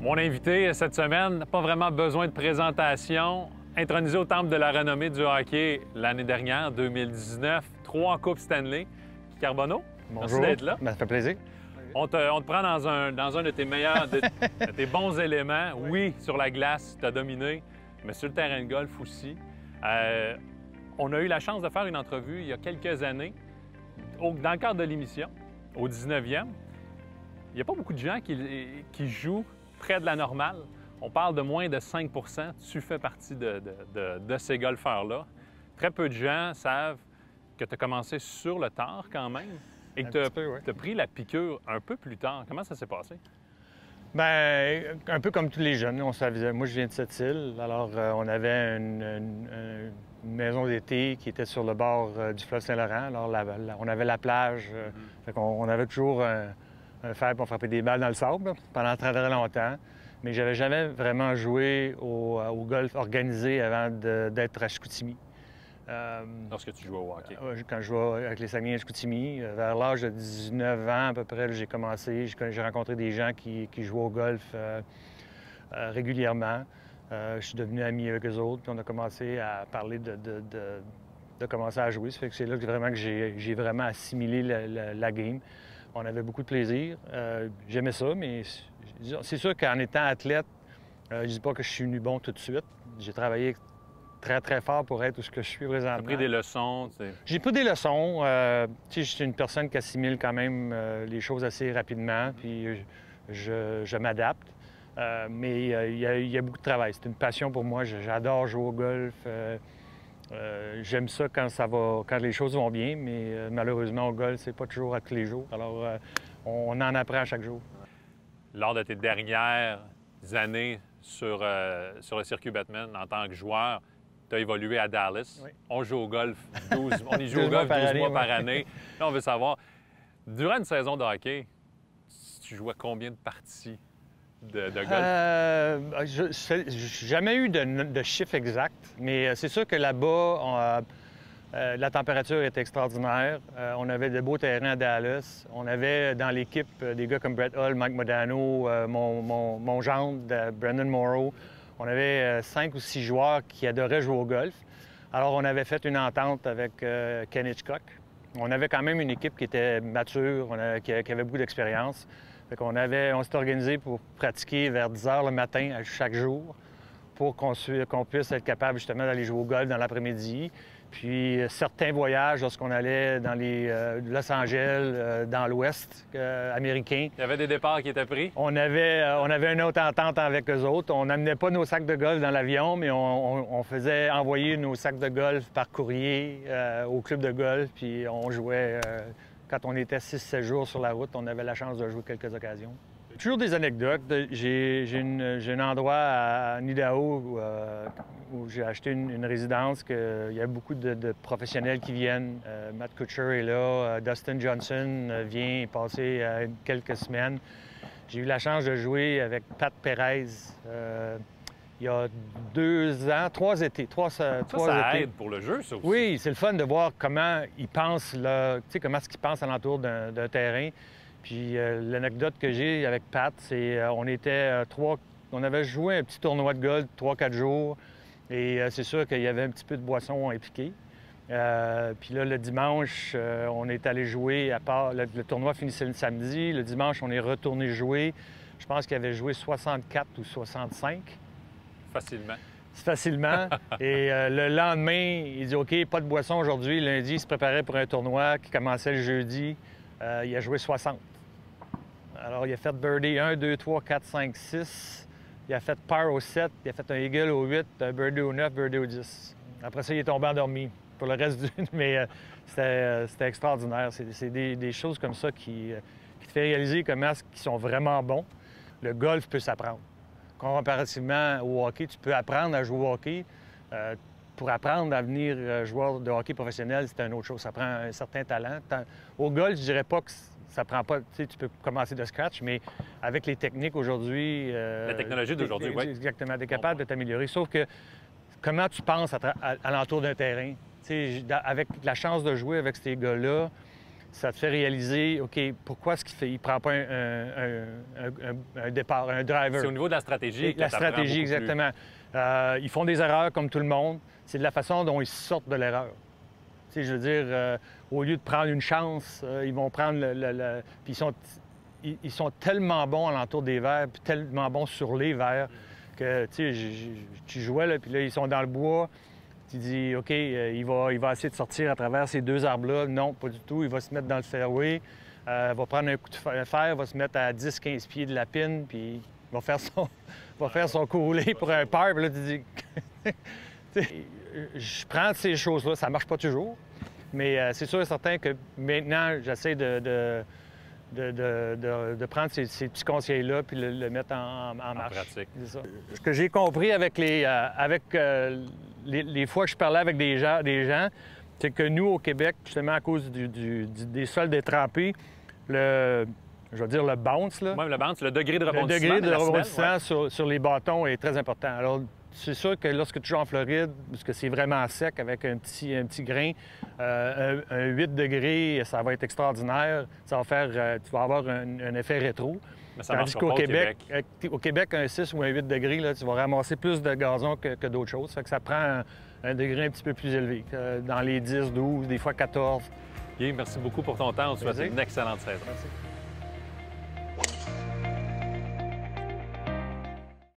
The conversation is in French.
Mon invité cette semaine n'a pas vraiment besoin de présentation. Intronisé au Temple de la renommée du hockey l'année dernière, 2019, 3 en Coupe Stanley. Carbonneau, bonjour. Merci d'être là. Ça fait plaisir. On te prend dans un de tes meilleurs, de tes bons éléments. Oui, sur la glace, tu as dominé, mais sur le terrain de golf aussi. On a eu la chance de faire une entrevue il y a quelques années, dans le cadre de l'émission, au 19e. Il n'y a pas beaucoup de gens qui jouent près de la normale. On parle de moins de 5 %. Tu fais partie de ces golfeurs-là. Très peu de gens savent que tu as commencé sur le tard quand même et que tu as pris la piqûre un peu plus tard. Comment ça s'est passé? Bien, un peu comme tous les jeunes. Moi, je viens de Sept-Îles. Alors, on avait une maison d'été qui était sur le bord du fleuve Saint-Laurent. Alors, on avait la plage. Fait qu'on avait toujours un fer pour frapper des balles dans le sable pendant très, très longtemps. Mais j'avais jamais vraiment joué au golf organisé avant d'être à Chicoutimi. Lorsque tu jouais au hockey? Quand je jouais avec les Saguenay à Chicoutimi, vers l'âge de 19 ans à peu près, j'ai commencé. J'ai rencontré des gens qui jouaient au golf régulièrement. Je suis devenu ami avec eux autres, puis on a commencé à parler de commencer à jouer. Ça fait que c'est là que j'ai vraiment assimilé la game. On avait beaucoup de plaisir. J'aimais ça, mais c'est sûr qu'en étant athlète, je dis pas que je suis venu bon tout de suite. J'ai travaillé très, très fort pour être où je suis présentement. Tu as pris des leçons? J'ai pris des leçons. Je suis une personne qui assimile quand même les choses assez rapidement, puis je m'adapte. Mais il y a beaucoup de travail. C'est une passion pour moi. J'adore jouer au golf. J'aime ça quand les choses vont bien, mais malheureusement, au golf, c'est pas toujours à tous les jours. Alors, on en apprend chaque jour. Lors de tes dernières années sur le circuit Bettman en tant que joueur, tu as évolué à Dallas. Oui. On joue au golf 12, on y joue au golf 12 mois par année. Là, on veut savoir, durant une saison de hockey, tu jouais combien de parties de golf? Je n'ai jamais eu de chiffre exact, mais c'est sûr que là-bas, la température était extraordinaire. On avait de beaux terrains à Dallas. On avait dans l'équipe des gars comme Brett Hull, Mike Modano, mon gendre, Brandon Morrow. On avait 5 ou 6 joueurs qui adoraient jouer au golf. Alors, on avait fait une entente avec Ken Hitchcock. On avait quand même une équipe qui était mature, qui avait beaucoup d'expérience. On s'est organisé pour pratiquer vers 10 h le matin chaque jour pour qu'on puisse être capable justement d'aller jouer au golf dans l'après-midi. Puis certains voyages, lorsqu'on allait dans Los Angeles, dans l'Ouest américain. Il y avait des départs qui étaient pris? On avait une autre entente avec eux autres. On n'amenait pas nos sacs de golf dans l'avion, mais on faisait envoyer nos sacs de golf par courrier au club de golf. Puis on jouait, quand on était 6-7 jours sur la route, on avait la chance de jouer quelques occasions. Toujours des anecdotes. J'ai un endroit en Idaho où j'ai acheté une résidence, il y a beaucoup de professionnels qui viennent. Matt Kuchar est là, Dustin Johnson vient passer quelques semaines. J'ai eu la chance de jouer avec Pat Perez il y a 2 ans, 3 étés. Ça aide pour le jeu, ça aussi. Oui, c'est le fun de voir comment ils pensent, comment est-ce qu'ils pensent alentour d'un terrain. Puis l'anecdote que j'ai avec Pat, c'est on avait joué un petit tournoi de golf 3-4 jours et c'est sûr qu'il y avait un petit peu de boisson impliquée. Puis là, le dimanche, on est allé jouer, le tournoi finissait le samedi. Le dimanche, on est retourné jouer. Je pense qu'il avait joué 64 ou 65. Facilement. Facilement. Et le lendemain, il dit « OK, pas de boisson aujourd'hui. » Lundi, il se préparait pour un tournoi qui commençait le jeudi. Il a joué 60. Alors, il a fait birdie 1, 2, 3, 4, 5, 6. Il a fait par au 7. Il a fait un eagle au 8, un birdie au 9, birdie au 10. Après ça, il est tombé endormi pour le reste du... Mais c'était extraordinaire. C'est des choses comme ça qui te fait réaliser comment ils sont vraiment bons. Le golf peut s'apprendre. Comparativement au hockey, tu peux apprendre à jouer au hockey. Pour apprendre à devenir joueur de hockey professionnel, c'est une autre chose. Ça prend un certain talent. Au golf, je dirais pas que ça prend pas... Tu peux commencer de scratch, mais avec les techniques aujourd'hui... la technologie d'aujourd'hui, oui. Exactement. Tu es capable de t'améliorer. Sauf que comment tu penses à l'entour d'un terrain? Avec la chance de jouer avec ces gars-là, ça te fait réaliser, OK, pourquoi est-ce il ne prend pas un départ, un driver? C'est au niveau de la stratégie que La t'apprends stratégie, beaucoup plus. exactement. Ils font des erreurs comme tout le monde. C'est de la façon dont ils sortent de l'erreur. Tu sais, je veux dire, au lieu de prendre une chance, ils vont prendre Puis ils sont tellement bons alentour des verres, puis tellement bons sur les verres, que, tu sais, tu jouais, là, puis là, ils sont dans le bois. Tu dis, OK, il va essayer de sortir à travers ces deux arbres-là. Non, pas du tout. Il va se mettre dans le fairway. Il va prendre un coup de fer, va se mettre à 10-15 pieds de la pine, puis il va faire son coup roulé pour un par. Puis là, tu dis... Tu sais, je prends ces choses-là. Ça ne marche pas toujours. Mais c'est sûr et certain que maintenant, j'essaie de prendre ces petits conseils-là puis le mettre en marche. Pratique. C'est ça. Ce que j'ai compris avec les fois que je parlais avec des gens, c'est que nous, au Québec, justement à cause des sols détrempés, je vais dire le bounce, là, Même le bounce, le degré de rebondissement. le degré de la semelle, rebondissement sur les bâtons est très important. Alors, c'est sûr que lorsque tu joues en Floride, parce que c'est vraiment sec avec un petit grain, un 8 degrés, ça va être extraordinaire. Ça va faire, tu vas avoir un effet rétro. Mais ça Tandis marche qu'au pas Québec, un 6 ou un 8 degrés, là, tu vas ramasser plus de gazon que d'autres choses. Ça fait que ça prend un degré un petit peu plus élevé, dans les 10, 12, des fois 14. Guy, merci beaucoup pour ton temps. On te souhaite Plaisir. une excellente saison. Merci.